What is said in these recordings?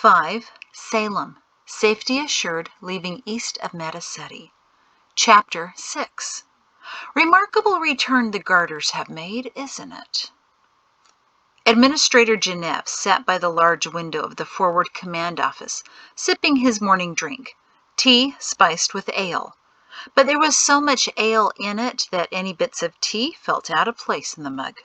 5, Salem, Safety Assured, Leaving East of Medicetti. Chapter 6. Remarkable return the garters have made, isn't it? Administrator Genev sat by the large window of the Forward Command Office, sipping his morning drink, tea spiced with ale. But there was so much ale in it that any bits of tea felt out of place in the mug.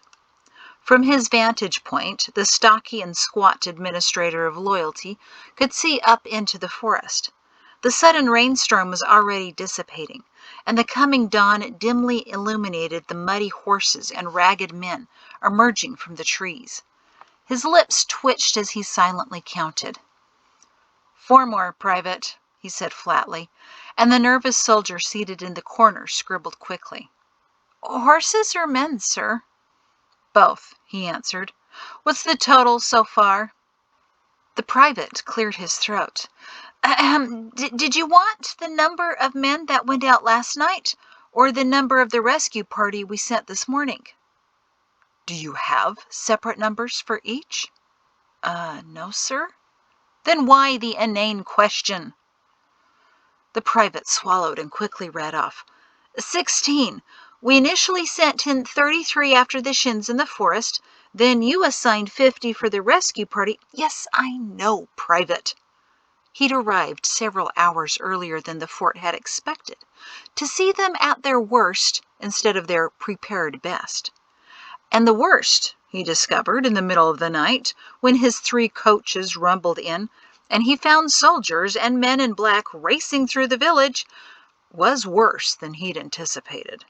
From his vantage point, the stocky and squat administrator of loyalty could see up into the forest. The sudden rainstorm was already dissipating, and the coming dawn dimly illuminated the muddy horses and ragged men emerging from the trees. His lips twitched as he silently counted. 4 more, Private, he said flatly, and the nervous soldier seated in the corner scribbled quickly. Horses or men, sir? Both, he answered. What's the total so far? The private cleared his throat. Did you want the number of men that went out last night, or the number of the rescue party we sent this morning? Do you have separate numbers for each? No, sir. Then why the inane question? The private swallowed and quickly read off. 16. We initially sent in 33 after the shins in the forest. Then you assigned 50 for the rescue party. Yes, I know, Private. He'd arrived several hours earlier than the fort had expected, to see them at their worst instead of their prepared best. And the worst, he discovered in the middle of the night, when his 3 coaches rumbled in, and he found soldiers and men in black racing through the village, was worse than he'd anticipated.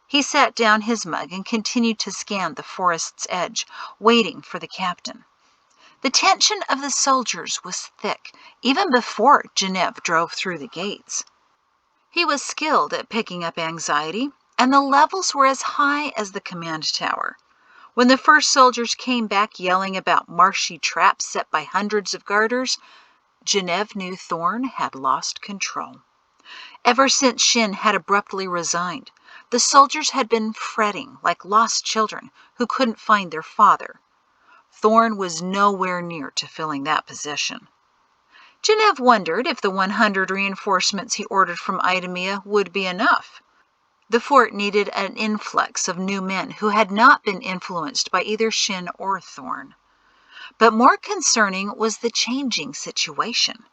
He sat down his mug and continued to scan the forest's edge, waiting for the captain. The tension of the soldiers was thick, even before Genev drove through the gates. He was skilled at picking up anxiety, and the levels were as high as the command tower. When the first soldiers came back yelling about marshy traps set by hundreds of garters, Genev knew Thorn had lost control. Ever since Shin had abruptly resigned, the soldiers had been fretting like lost children who couldn't find their father. Thorn was nowhere near to filling that position. Genev wondered if the 100 reinforcements he ordered from Idemia would be enough. The fort needed an influx of new men who had not been influenced by either Shin or Thorn. But more concerning was the changing situation.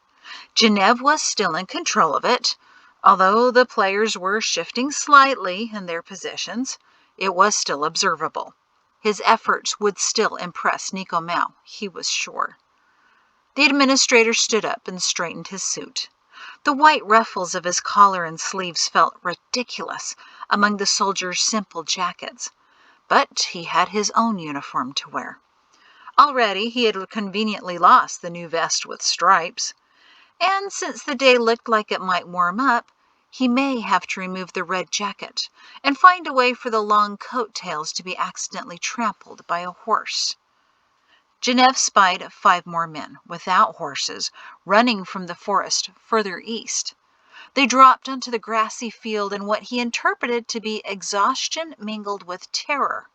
Genev was still in control of it. Although the players were shifting slightly in their positions, it was still observable. His efforts would still impress Nico Mao, he was sure. The administrator stood up and straightened his suit. The white ruffles of his collar and sleeves felt ridiculous among the soldiers' simple jackets, but he had his own uniform to wear. Already he had conveniently lost the new vest with stripes, and since the day looked like it might warm up, he may have to remove the red jacket and find a way for the long coat tails to be accidentally trampled by a horse. Genev spied 5 more men, without horses, running from the forest further east. They dropped onto the grassy field in what he interpreted to be exhaustion mingled with terror.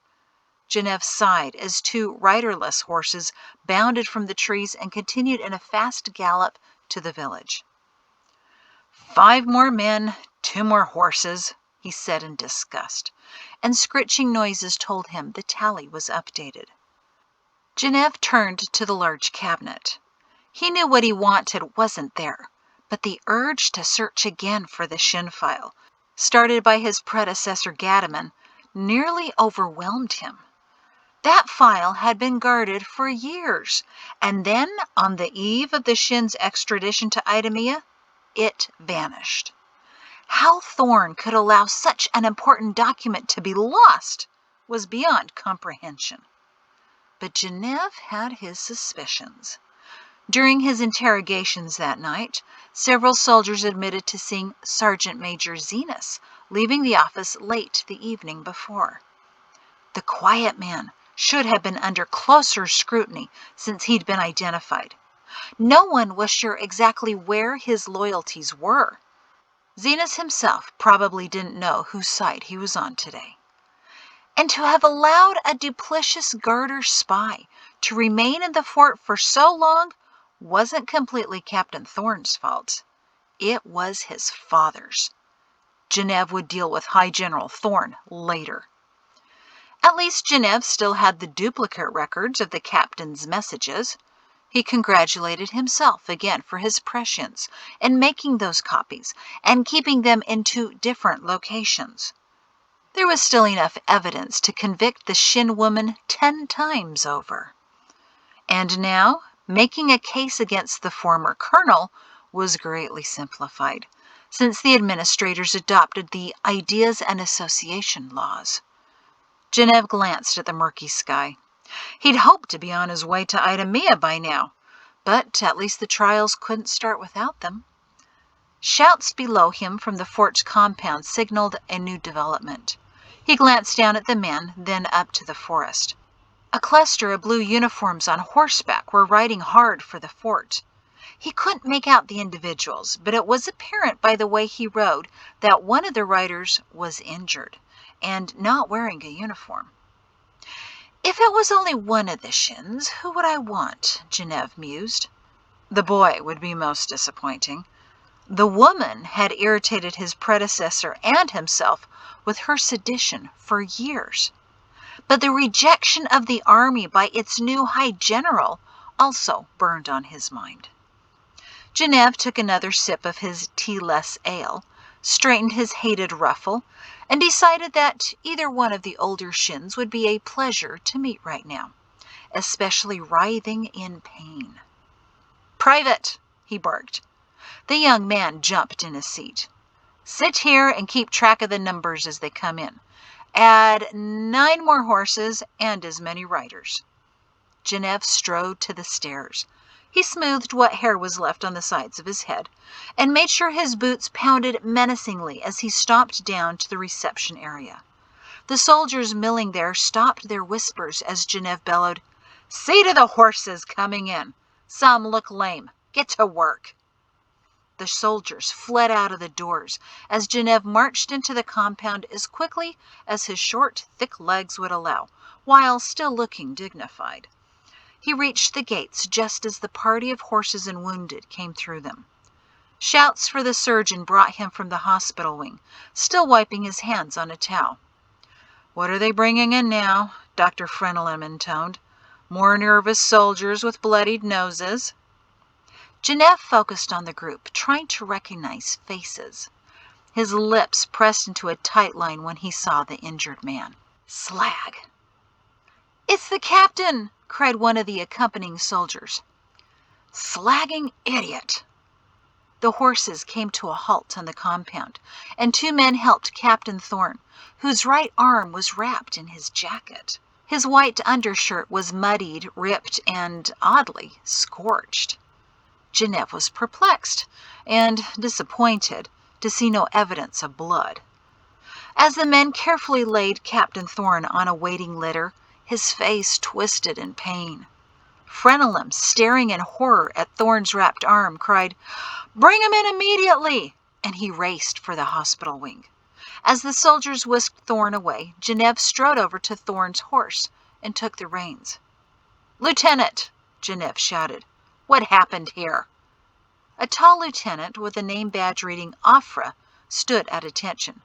Genev sighed as 2 riderless horses bounded from the trees and continued in a fast gallop to the village. 5 more men, 2 more horses, he said in disgust, and scritching noises told him the tally was updated. Genev turned to the large cabinet. He knew what he wanted wasn't there, but the urge to search again for the Shin file, started by his predecessor Gadaman, nearly overwhelmed him. That file had been guarded for years, and then, on the eve of the Shin's extradition to Idemia, it vanished. How Thorn could allow such an important document to be lost was beyond comprehension. But Genev had his suspicions. During his interrogations that night, several soldiers admitted to seeing Sergeant Major Zenas leaving the office late the evening before. The quiet man should have been under closer scrutiny since he'd been identified. No one was sure exactly where his loyalties were. Zenas himself probably didn't know whose side he was on today. And to have allowed a duplicitous garter spy to remain in the fort for so long wasn't completely Captain Thorne's fault. It was his father's. Genevieve would deal with High General Thorne later. At least Genevieve still had the duplicate records of the captain's messages. He congratulated himself again for his prescience in making those copies and keeping them in 2 different locations. There was still enough evidence to convict the Shin woman 10 times over. And now, making a case against the former colonel was greatly simplified, since the administrators adopted the Ideas and Association laws. Genevieve glanced at the murky sky. He'd hoped to be on his way to Idemia by now, but at least the trials couldn't start without them. Shouts below him from the fort's compound signaled a new development. He glanced down at the men, then up to the forest. A cluster of blue uniforms on horseback were riding hard for the fort. He couldn't make out the individuals, but it was apparent by the way he rode that one of the riders was injured and not wearing a uniform. If it was only one of the Shins, who would I want? Genevieve mused. The boy would be most disappointing. The woman had irritated his predecessor and himself with her sedition for years. But the rejection of the army by its new high general also burned on his mind. Genevieve took another sip of his tea-less ale, straightened his hated ruffle, and decided that either one of the older Shins would be a pleasure to meet right now, especially writhing in pain. "Private," he barked. The young man jumped in his seat. "Sit here and keep track of the numbers as they come in. Add 9 more horses and as many riders." Genevieve strode to the stairs. He smoothed what hair was left on the sides of his head and made sure his boots pounded menacingly as he stomped down to the reception area. The soldiers milling there stopped their whispers as Genevieve bellowed, "See to the horses coming in. Some look lame. Get to work." The soldiers fled out of the doors as Genevieve marched into the compound as quickly as his short, thick legs would allow, while still looking dignified. He reached the gates just as the party of horses and wounded came through them. Shouts for the surgeon brought him from the hospital wing, still wiping his hands on a towel. "What are they bringing in now?" Dr. Frenelem intoned. "More nervous soldiers with bloodied noses." Genevieve focused on the group, trying to recognize faces. His lips pressed into a tight line when he saw the injured man. Slag! "It's the captain!" cried one of the accompanying soldiers. "Slagging idiot!" The horses came to a halt on the compound, and 2 men helped Captain Thorne, whose right arm was wrapped in his jacket. His white undershirt was muddied, ripped, and, oddly, scorched. Genevieve was perplexed and disappointed to see no evidence of blood. As the men carefully laid Captain Thorne on a waiting litter, his face twisted in pain. Frenelem, staring in horror at Thorne's wrapped arm, cried, "Bring him in immediately!" and he raced for the hospital wing. As the soldiers whisked Thorne away, Genevieve strode over to Thorne's horse and took the reins. "Lieutenant!" Genevieve shouted. "What happened here?" A tall lieutenant with a name badge reading Afra stood at attention.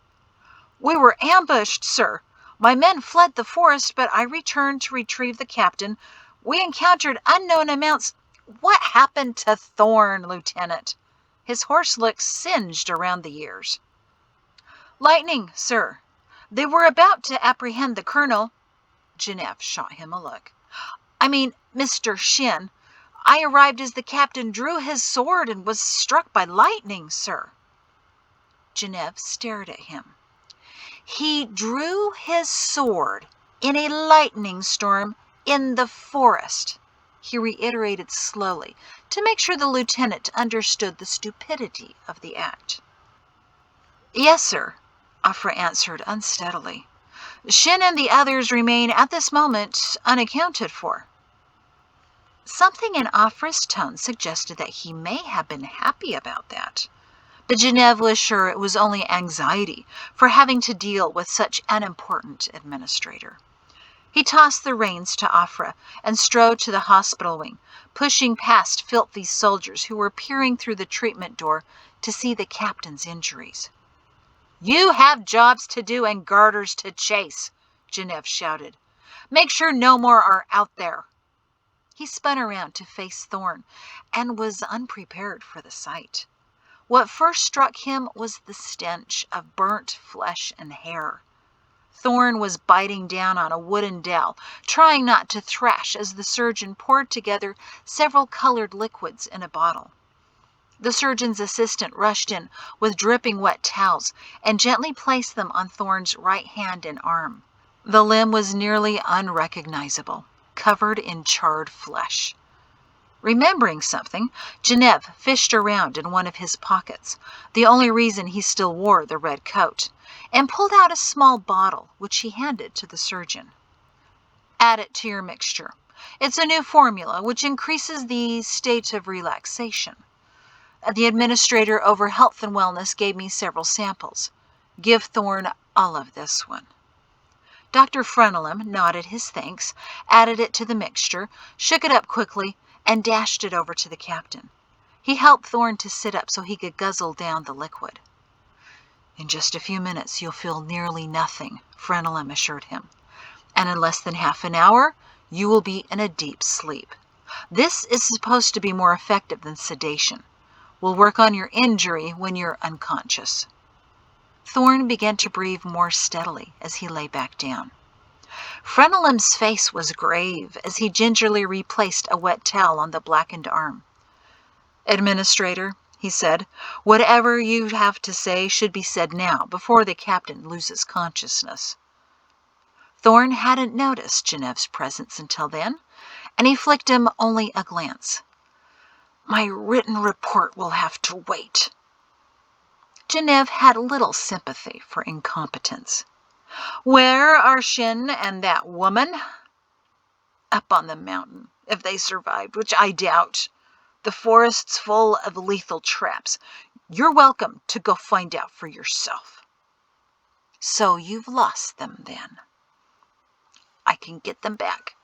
"We were ambushed, sir. My men fled the forest, but I returned to retrieve the captain. We encountered unknown amounts—" "What happened to Thorne, Lieutenant?" His horse looked singed around the ears. "Lightning, sir. They were about to apprehend the colonel." Genevieve shot him a look. "I mean, Mr. Shin. I arrived as the captain drew his sword and was struck by lightning, sir." Genevieve stared at him. "He drew his sword in a lightning storm in the forest," he reiterated slowly to make sure the lieutenant understood the stupidity of the act. "Yes, sir," Afra answered unsteadily. "Shin and the others remain at this moment unaccounted for." Something in Afra's tone suggested that he may have been happy about that. But Genevieve was sure it was only anxiety for having to deal with such an important administrator. He tossed the reins to Afra and strode to the hospital wing, pushing past filthy soldiers who were peering through the treatment door to see the captain's injuries. "You have jobs to do and garters to chase," Genev shouted. "Make sure no more are out there." He spun around to face Thorn and was unprepared for the sight. What first struck him was the stench of burnt flesh and hair. Thorn was biting down on a wooden dowel, trying not to thrash as the surgeon poured together several colored liquids in a bottle. The surgeon's assistant rushed in with dripping wet towels and gently placed them on Thorn's right hand and arm. The limb was nearly unrecognizable, covered in charred flesh. Remembering something, Genev fished around in one of his pockets, the only reason he still wore the red coat, and pulled out a small bottle, which he handed to the surgeon. "Add it to your mixture. It's a new formula which increases the state of relaxation. The administrator over health and wellness gave me several samples. Give Thorn all of this one." Dr. Frenelum nodded his thanks, added it to the mixture, shook it up quickly, and dashed it over to the captain. He helped Thorn to sit up so he could guzzle down the liquid. "In just a few minutes you'll feel nearly nothing," Frenelum assured him. "And in less than half an hour, you will be in a deep sleep. This is supposed to be more effective than sedation. We'll work on your injury when you're unconscious." Thorn began to breathe more steadily as he lay back down. Frenelum's face was grave as he gingerly replaced a wet towel on the blackened arm. "Administrator," he said, "whatever you have to say should be said now, before the captain loses consciousness." Thorn hadn't noticed Genev's presence until then, and he flicked him only a glance. "My written report will have to wait." Genev had little sympathy for incompetence. "Where are Shin and that woman?" "Up on the mountain, if they survived, which I doubt. The forest's full of lethal traps. You're welcome to go find out for yourself." "So you've lost them, then?" "I can get them back.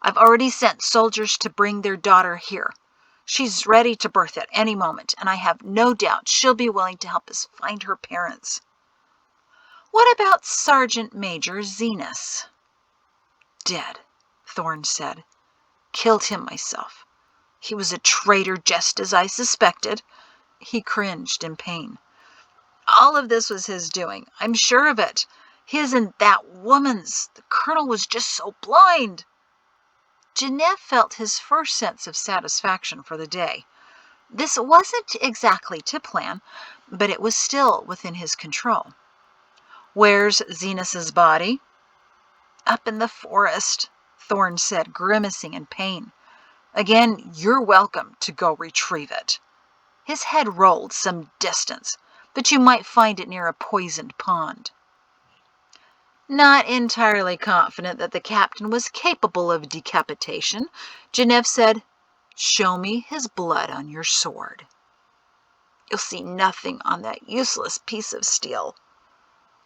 I've already sent soldiers to bring their daughter here. She's ready to birth at any moment, and I have no doubt she'll be willing to help us find her parents." "What about Sergeant Major Zenas?" "Dead," Thorn said. "Killed him myself. He was a traitor, just as I suspected." He cringed in pain. "All of this was his doing. I'm sure of it. His and that woman's. The colonel was just so blind." Genev felt his first sense of satisfaction for the day. This wasn't exactly to plan, but it was still within his control. "Where's Zenas's body?" "Up in the forest," Thorn said, grimacing in pain. "Again, you're welcome to go retrieve it. His head rolled some distance, but you might find it near a poisoned pond." Not entirely confident that the captain was capable of decapitation, Genev said, "Show me his blood on your sword." "You'll see nothing on that useless piece of steel."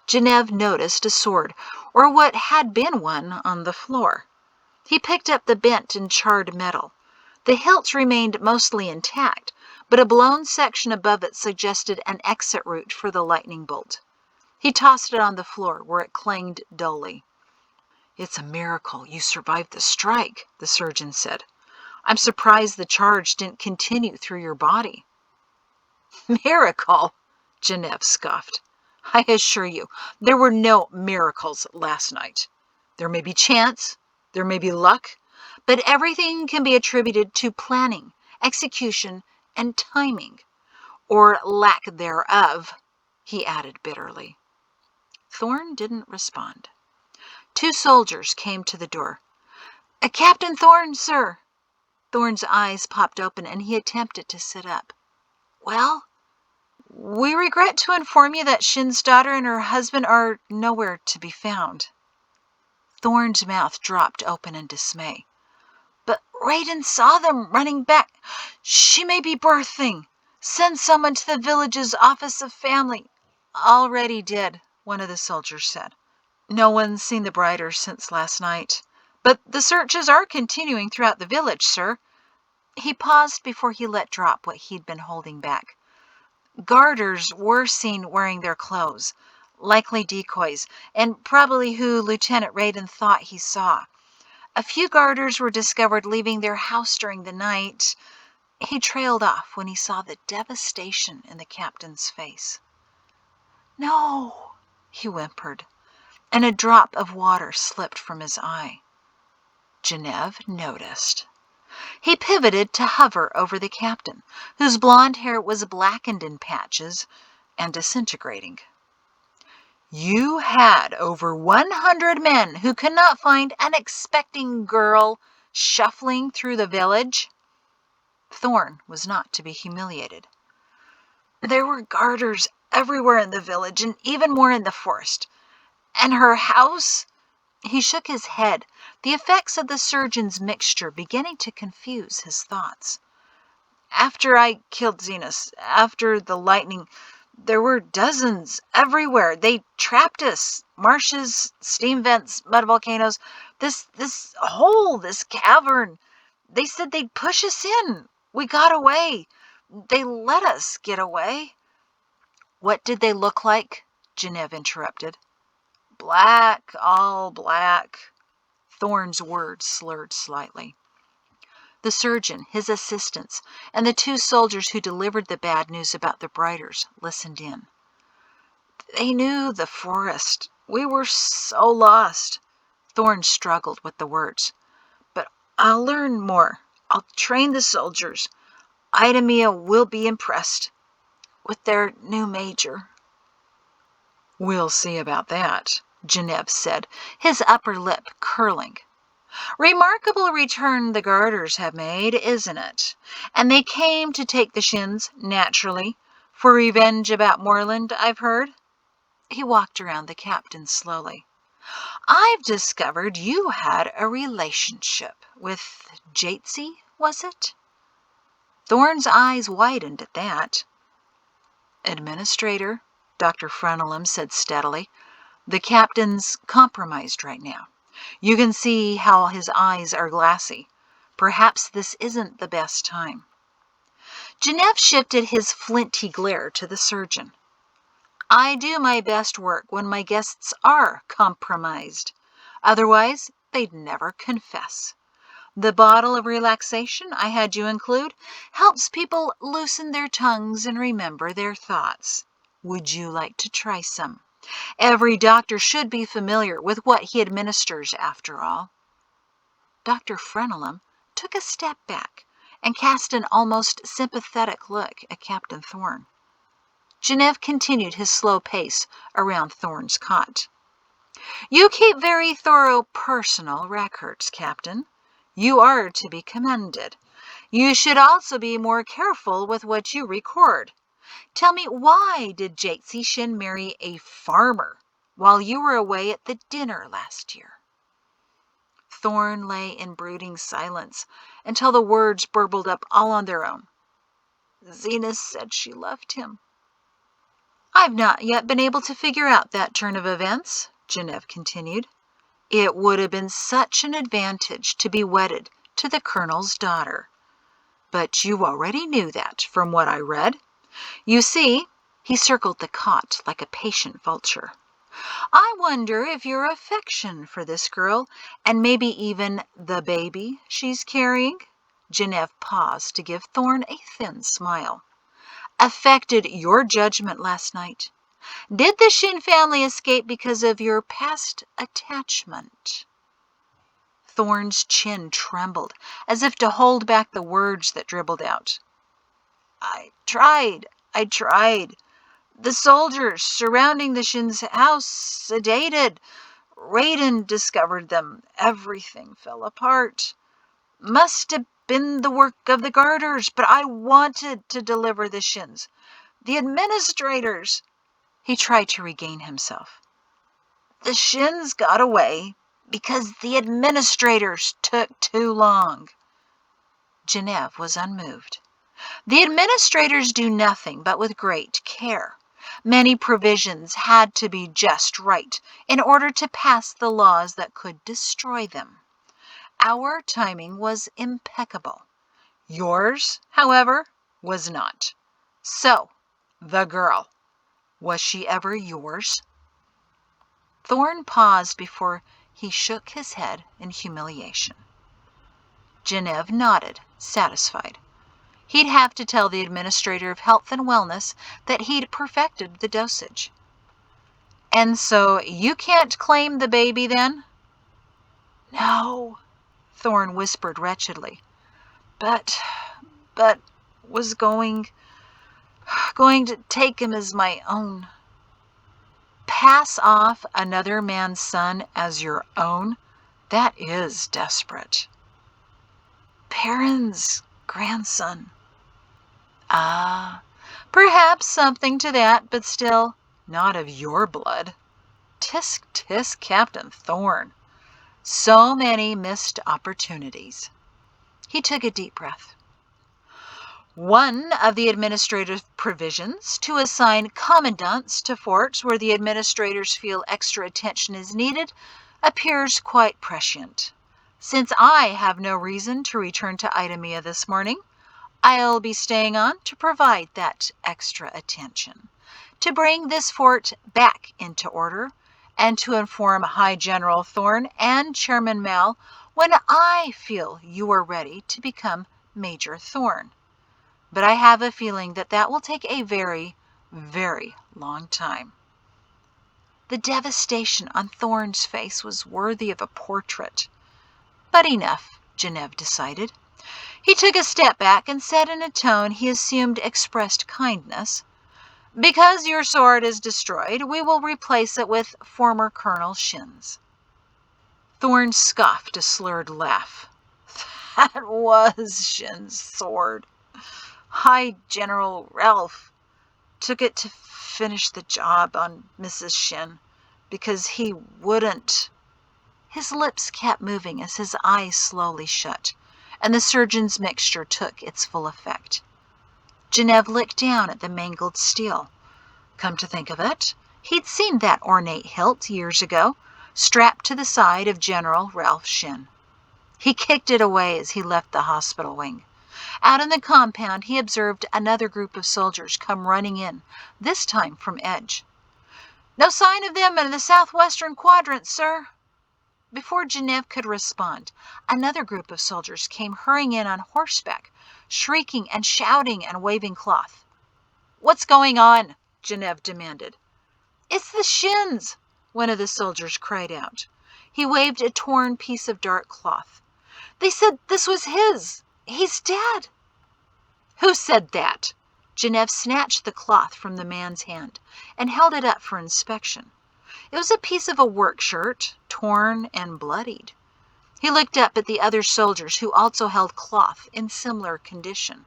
Genev noticed a sword, or what had been one, on the floor. He picked up the bent and charred metal. The hilt remained mostly intact, but a blown section above it suggested an exit route for the lightning bolt. He tossed it on the floor, where it clanged dully. "It's a miracle you survived the strike," the surgeon said. "I'm surprised the charge didn't continue through your body." "Miracle?" Genev scoffed. "I assure you, there were no miracles last night. There may be chance, there may be luck, but everything can be attributed to planning, execution, and timing. Or lack thereof," he added bitterly. Thorn didn't respond. 2 soldiers came to the door. "Captain Thorn, sir." Thorn's eyes popped open, and he attempted to sit up. "Well?" "We regret to inform you that Shin's daughter and her husband are nowhere to be found." Thorn's mouth dropped open in dismay. "But Raiden saw them running back. She may be birthing. Send someone to the village's office of family." "Already did," one of the soldiers said. "No one's seen the brider since last night. But the searches are continuing throughout the village, sir. He paused before he let drop what he'd been holding back. Garters were seen wearing their clothes, likely decoys, and probably who Lieutenant Radin thought he saw. A few garters were discovered leaving their house during the night. He trailed off when he saw the devastation in the captain's face. "No," he whimpered, and a drop of water slipped from his eye. Genevieve noticed. He pivoted to hover over the captain, whose blond hair was blackened in patches and disintegrating. "You had over 100 men who could not find an expecting girl shuffling through the village?" Thorn was not to be humiliated. "There were garters everywhere in the village, and even more in the forest. And her house?" He shook his head, the effects of the surgeon's mixture beginning to confuse his thoughts. "After I killed Zenas, after the lightning, there were dozens everywhere. They trapped us. Marshes, steam vents, mud volcanoes, this hole, this cavern. They said they'd push us in. We got away. They let us get away." "What did they look like?" Genevieve interrupted. "Black, all black." Thorn's words slurred slightly. The surgeon, his assistants, and the 2 soldiers who delivered the bad news about the Briders listened in. "They knew the forest. We were so lost." Thorn struggled with the words. "But I'll learn more. I'll train the soldiers. Idemia will be impressed with their new major." "We'll see about that," Genevieve said, his upper lip curling. "Remarkable return the garters have made, isn't it? And they came to take the shins, naturally, for revenge about Moreland, I've heard." He walked around the captain slowly. "I've discovered you had a relationship with Jatesy, was it?" Thorn's eyes widened at that. "Administrator," Dr. Frenelum said steadily. "The captain's compromised right now. You can see how his eyes are glassy. Perhaps this isn't the best time." Genevieve shifted his flinty glare to the surgeon. "I do my best work when my guests are compromised. Otherwise, they'd never confess. The bottle of relaxation I had you include helps people loosen their tongues and remember their thoughts. Would you like to try some? Every doctor should be familiar with what he administers, after all." Dr. Frenelum took a step back and cast an almost sympathetic look at Captain Thorn. Genevieve continued his slow pace around Thorn's cot. "You keep very thorough personal records, Captain. You are to be commended. You should also be more careful with what you record. Tell me, why did Jatesy Shin marry a farmer while you were away at the dinner last year?" Thorn lay in brooding silence until the words burbled up all on their own. "Zenas said she loved him." "I've not yet been able to figure out that turn of events," Genevieve continued. "It would have been such an advantage to be wedded to the colonel's daughter. But you already knew that from what I read. You see," he circled the cot like a patient vulture, "I wonder if your affection for this girl, and maybe even the baby she's carrying," Genevieve paused to give Thorn a thin smile, "affected your judgment last night. Did the Shin family escape because of your past attachment?" Thorn's chin trembled, as if to hold back the words that dribbled out. I tried. The soldiers surrounding the Shin's house sedated. Radin discovered them. Everything fell apart. Must have been the work of the garters, but I wanted to deliver the Shins. The administrators." He tried to regain himself. "The Shins got away because the administrators took too long." Genevieve was unmoved. "The administrators do nothing but with great care. Many provisions had to be just right in order to pass the laws that could destroy them. Our timing was impeccable. Yours, however, was not. So, the girl, was she ever yours? Thorn paused before he shook his head in humiliation. Genevieve nodded, satisfied. He'd have to tell the administrator of health and wellness that he'd perfected the dosage. And so you can't claim the baby then? No, Thorn whispered wretchedly. But was going to take him as my own. Pass off another man's son as your own? That is desperate. Perrin's grandson. Ah, perhaps something to that, but still not of your blood. Tisk, tisk, Captain Thorn. So many missed opportunities. He took a deep breath. One of the administrative provisions to assign commandants to forts where the administrators feel extra attention is needed appears quite prescient. Since I have no reason to return to Idemia this morning, I'll be staying on to provide that extra attention, to bring this fort back into order, and to inform High General Thorn and Chairman Mal when I feel you are ready to become Major Thorn. But I have a feeling that will take a very, very long time. The devastation on Thorn's face was worthy of a portrait. But enough, Genevieve decided. He took a step back and said in a tone he assumed expressed kindness, "Because your sword is destroyed, we will replace it with former Colonel Shin's." Thorn scoffed a slurred laugh. That was Shin's sword. High General Ralph took it to finish the job on Mrs. Shin because he wouldn't. His lips kept moving as his eyes slowly shut, and the surgeon's mixture took its full effect. Genevieve looked down at the mangled steel. Come to think of it, he'd seen that ornate hilt years ago, strapped to the side of General Ralph Shin. He kicked it away as he left the hospital wing. Out in the compound, he observed another group of soldiers come running in, this time from Edge. No sign of them in the southwestern quadrant, sir. Before Genevieve could respond, another group of soldiers came hurrying in on horseback, shrieking and shouting and waving cloth. What's going on? Genevieve demanded. It's the Shins, one of the soldiers cried out. He waved a torn piece of dark cloth. They said this was his. He's dead. Who said that? Genevieve snatched the cloth from the man's hand and held it up for inspection. It was a piece of a work shirt, torn and bloodied. He looked up at the other soldiers who also held cloth in similar condition.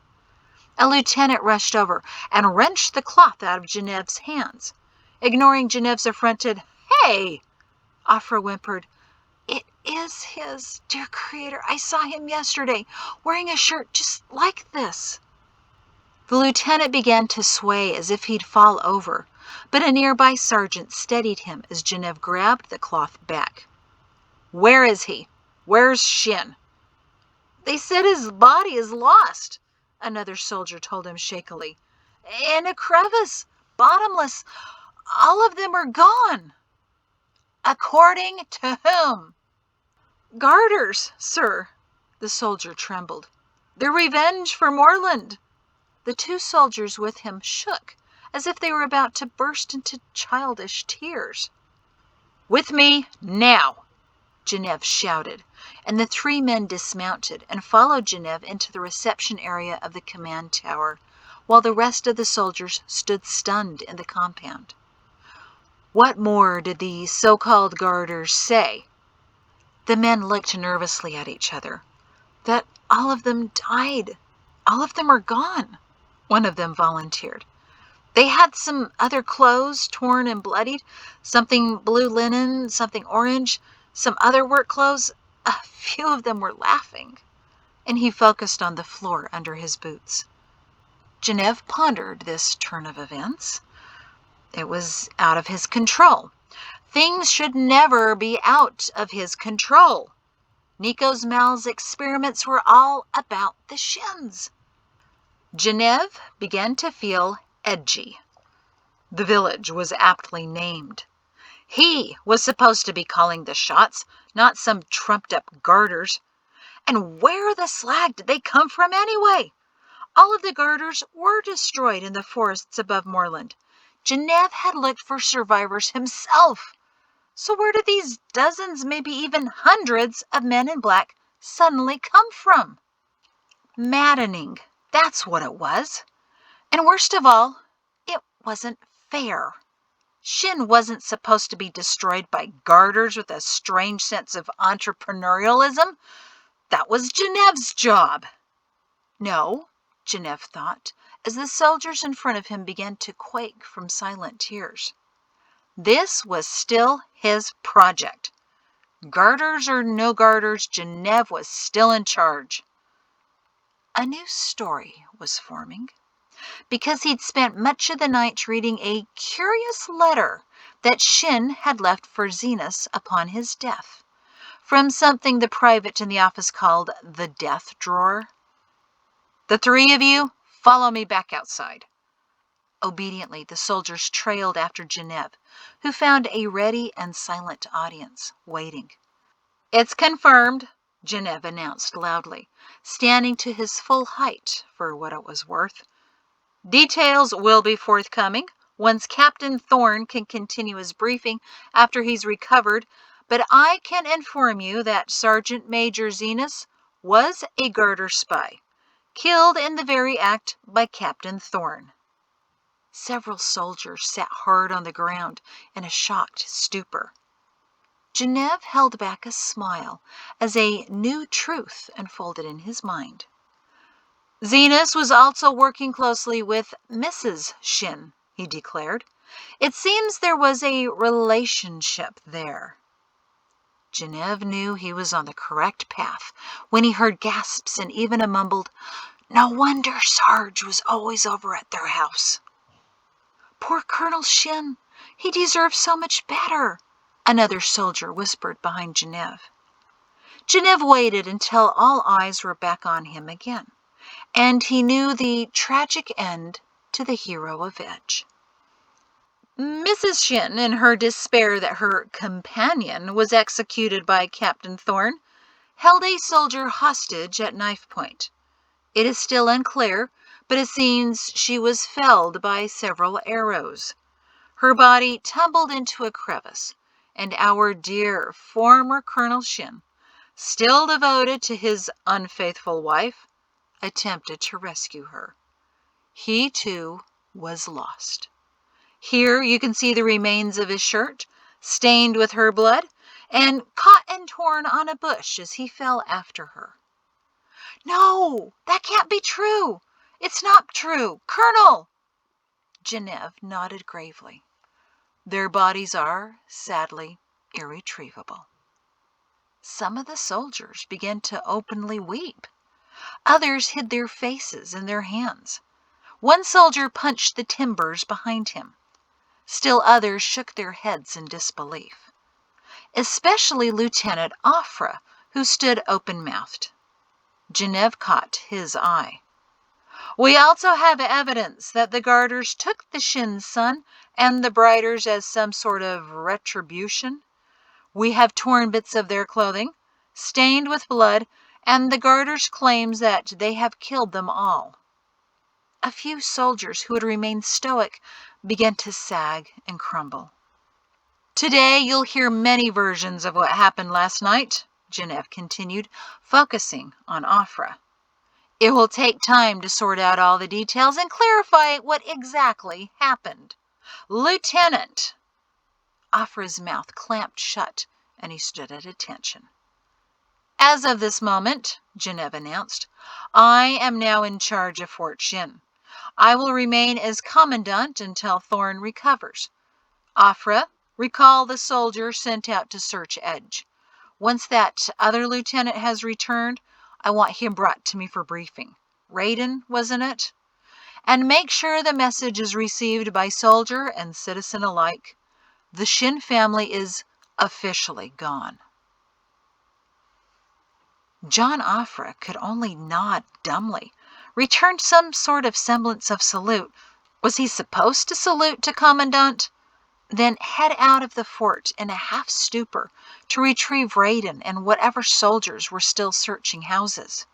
A lieutenant rushed over and wrenched the cloth out of Genevieve's hands. Ignoring Genevieve's affronted, "Hey!" Afra whimpered, "It is his, dear Creator. I saw him yesterday, wearing a shirt just like this." The lieutenant began to sway as if he'd fall over, but a nearby sergeant steadied him as Genevieve grabbed the cloth back. "Where is he? Where's Shin?" "They said his body is lost," another soldier told him shakily. "In a crevice, bottomless. All of them are gone." "According to whom?" "Garters, sir." The soldier trembled. "Their revenge for Moreland." The two soldiers with him shook, as if they were about to burst into childish tears. "With me, now!" Genevieve shouted, and the three men dismounted and followed Genevieve into the reception area of the command tower, while the rest of the soldiers stood stunned in the compound. What more did the so-called Garters say? The men looked nervously at each other. That all of them died. All of them are gone, one of them volunteered. They had some other clothes, torn and bloodied, something blue linen, something orange, some other work clothes. A few of them were laughing, and he focused on the floor under his boots. Genevieve pondered this turn of events. It was out of his control. Things should never be out of his control. Nico's Mal's experiments were all about the shins. Genevieve began to feel edgy. The village was aptly named. He was supposed to be calling the shots, not some trumped-up garters. And where the slag did they come from anyway? All of the garters were destroyed in the forests above Moorland. Genevieve had looked for survivors himself. So where did these dozens, maybe even hundreds of men in black suddenly come from? Maddening, that's what it was. And worst of all, it wasn't fair. Shin wasn't supposed to be destroyed by garters with a strange sense of entrepreneurialism. That was Genevieve's job. No, Genevieve thought, as the soldiers in front of him began to quake from silent tears. This was still his project. Garters or no garters, Genevieve was still in charge. A new story was forming, because he'd spent much of the night reading a curious letter that Shin had left for Zenas upon his death, from something the private in the office called the death drawer. "The three of you, follow me back outside." Obediently, the soldiers trailed after Genevieve, who found a ready and silent audience waiting. "It's confirmed," Genevieve announced loudly, standing to his full height for what it was worth. "Details will be forthcoming once Captain Thorne can continue his briefing after he's recovered, but I can inform you that Sergeant Major Zenas was a garter spy, killed in the very act by Captain Thorne." Several soldiers sat hard on the ground in a shocked stupor. Genevieve held back a smile as a new truth unfolded in his mind. "Zenas was also working closely with Mrs. Shin," he declared. "It seems there was a relationship there." Genevieve knew he was on the correct path when he heard gasps and even a mumbled, "No wonder Sarge was always over at their house." "Poor Colonel Shin, he deserves so much better," another soldier whispered behind Genevieve. Genevieve waited until all eyes were back on him again, and he knew the tragic end to the hero of Edge. Mrs. Shin, in her despair that her companion was executed by Captain Thorne, held a soldier hostage at knife point. It is still unclear, but it seems she was felled by several arrows. Her body tumbled into a crevice, and our dear former Colonel Shin, still devoted to his unfaithful wife, attempted to rescue her. He, too, was lost. Here you can see the remains of his shirt, stained with her blood, and caught and torn on a bush as he fell after her. "No, that can't be true. It's not true. Colonel!" Genevieve nodded gravely. "Their bodies are, sadly, irretrievable." Some of the soldiers began to openly weep. Others hid their faces in their hands. One soldier punched the timbers behind him. Still others shook their heads in disbelief. Especially Lieutenant Offra, who stood open-mouthed. Genevieve caught his eye. "We also have evidence that the garters took the Shin's son and the Briders as some sort of retribution. We have torn bits of their clothing, stained with blood, and the garters claims that they have killed them all." A few soldiers who had remained stoic began to sag and crumble. "Today you'll hear many versions of what happened last night," Genevieve continued, focusing on Offra. "It will take time to sort out all the details and clarify what exactly happened. Lieutenant!" Offra's mouth clamped shut, and he stood at attention. "As of this moment," Genevieve announced, "I am now in charge of Fort Shin. I will remain as commandant until Thorne recovers. Offra, recall the soldier sent out to search Edge. Once that other lieutenant has returned, I want him brought to me for briefing. Raiden, wasn't it? And make sure the message is received by soldier and citizen alike. The Shin family is officially gone." John Offra could only nod dumbly, returned some sort of semblance of salute. Was he supposed to salute to Commandant? Then head out of the fort in a half-stupor to retrieve Raiden and whatever soldiers were still searching houses.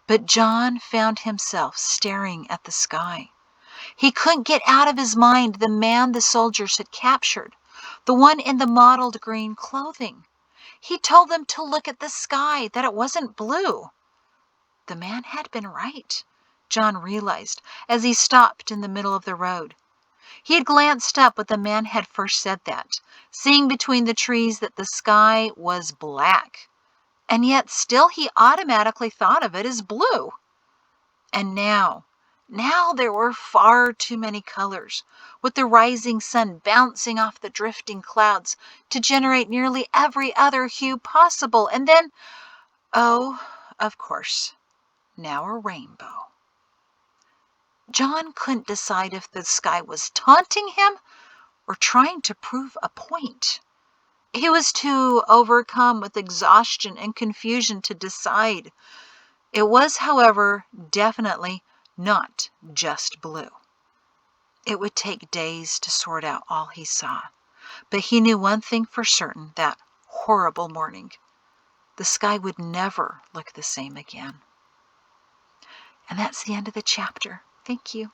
But John found himself staring at the sky. He couldn't get out of his mind the man the soldiers had captured, the one in the mottled green clothing. He told them to look at the sky, that it wasn't blue. The man had been right, John realized as he stopped in the middle of the road. He had glanced up when the man had first said that, seeing between the trees that the sky was black, and yet still he automatically thought of it as blue. And now there were far too many colors, with the rising sun bouncing off the drifting clouds to generate nearly every other hue possible. And then, oh, of course, now a rainbow. John couldn't decide if the sky was taunting him or trying to prove a point. He was too overcome with exhaustion and confusion to decide. It was, however, definitely not just blue. It would take days to sort out all he saw, but he knew one thing for certain that horrible morning. The sky would never look the same again. And that's the end of the chapter. Thank you.